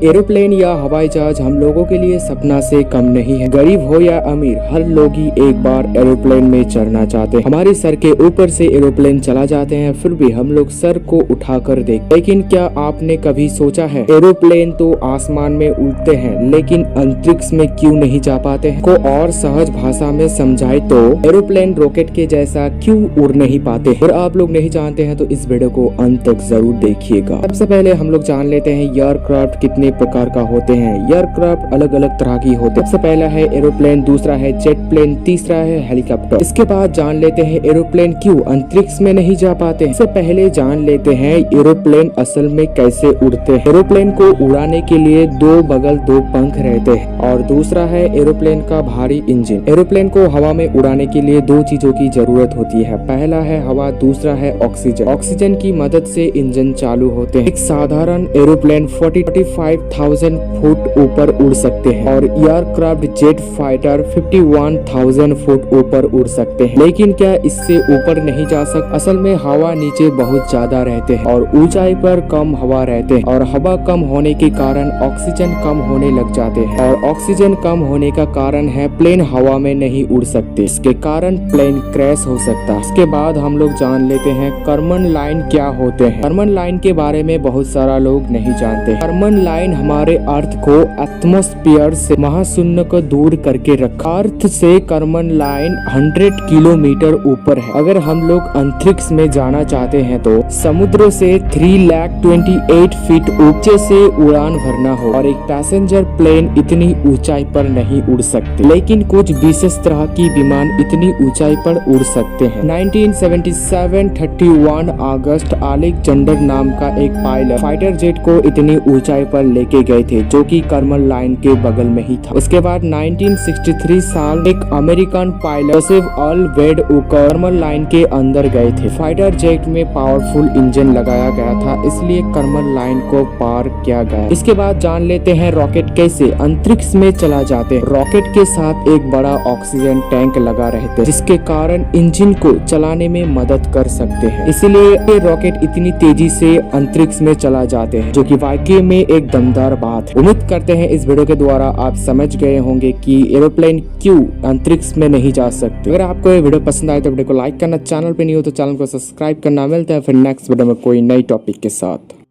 Aeroplane या हवाई जहाज हम लोगों के लिए सपना से कम नहीं है। गरीब हो या अमीर, हर लोग ही एक बार एरोप्लेन में चढ़ना चाहते हैं। हमारे सर के ऊपर से एरोप्लेन चला जाते हैं, फिर भी हम लोग सर को उठाकर देखते। लेकिन क्या आपने कभी सोचा है, एरोप्लेन तो आसमान में उड़ते हैं, लेकिन अंतरिक्ष में क्यों नहीं जा पाते हैं? को और सहज भाषा में समझाए तो एरोप्लेन रॉकेट के जैसा क्यों उड़ नहीं पाते? अगर आप लोग नहीं जानते हैं तो इस वीडियो को अंत तक जरूर देखिएगा। सबसे पहले हम लोग जान लेते हैं एयरक्राफ्ट कितने प्रकार का होते हैं। एयरक्राफ्ट अलग अलग तरह की होते हैं। सबसे पहला है एरोप्लेन, दूसरा है जेट प्लेन, तीसरा है हेलीकॉप्टर। इसके बाद जान लेते हैं एरोप्लेन क्यों अंतरिक्ष में नहीं जा पाते। इससे पहले जान लेते हैं एरोप्लेन असल में कैसे उड़ते हैं। एरोप्लेन को उड़ाने के लिए दो बगल दो पंख रहते हैं। और दूसरा है एरोप्लेन का भारी इंजन। एरोप्लेन को हवा में उड़ाने के लिए दो चीजों की जरूरत होती है, पहला है हवा, दूसरा है ऑक्सीजन। ऑक्सीजन की मदद से इंजन चालू होते हैं। एक साधारण एरोप्लेन 45,000 फुट ऊपर उड़ सकते हैं और एयरक्राफ्ट जेट फाइटर 51,000 फुट ऊपर उड़ सकते हैं। लेकिन क्या इससे ऊपर नहीं जा सकते? असल में हवा नीचे बहुत ज्यादा रहते हैं और ऊंचाई पर कम हवा रहते हैं, और हवा कम होने के कारण ऑक्सीजन कम होने लग जाते हैं, और ऑक्सीजन कम होने का कारण है प्लेन हवा में नहीं उड़ सकते। इसके कारण प्लेन क्रैश हो सकता है। इसके बाद हम लोग जान लेते हैं कर्मन लाइन क्या होते हैं। कर्मन लाइन के बारे में बहुत सारा लोग नहीं जानते। कर्मन लाइन हमारे अर्थ को एटमॉस्फेयर से महाशून्य को दूर करके रखा। अर्थ से कर्मन लाइन 100 किलोमीटर ऊपर है। अगर हम लोग अंतरिक्ष में जाना चाहते हैं तो समुद्र से 328 फीट ऊंचे से उड़ान भरना हो, और एक पैसेंजर प्लेन इतनी ऊंचाई पर नहीं उड़ सकते। लेकिन कुछ विशेष तरह की विमान इतनी ऊंचाई पर उड़ सकते हैं। 1977 31 अगस्त अलेक्जेंडर नाम का एक पायलट फाइटर जेट को इतनी ऊंचाई पर लेके गए थे, जो कि कर्मन लाइन के बगल में ही था। उसके बाद 1963 साल एक अमेरिकन पायलट जोसेफ अर्ल वेड कर्मन लाइन के अंदर गए थे। फाइटर जेट में पावरफुल इंजन लगाया गया था, इसलिए कर्मन लाइन को पार किया गया। इसके बाद जान लेते हैं रॉकेट कैसे अंतरिक्ष में चला जाते हैं। रॉकेट के साथ एक बड़ा ऑक्सीजन टैंक लगा रहते हैं, जिसके कारण इंजन को चलाने में मदद कर सकते हैं। इसलिए ये रॉकेट इतनी तेजी से अंतरिक्ष में चला जाते हैं, जो कि वाकई में एक दमदार बात है। उम्मीद करते हैं इस वीडियो के द्वारा आप समझ गए होंगे कि एरोप्लेन क्यों अंतरिक्ष में नहीं जा सकते। अगर आपको ये वीडियो पसंद आए तो वीडियो को लाइक करना, चैनल पे नहीं हो तो चैनल को सब्सक्राइब करना। मिलता है फिर नेक्स्ट वीडियो में कोई नई टॉपिक के साथ।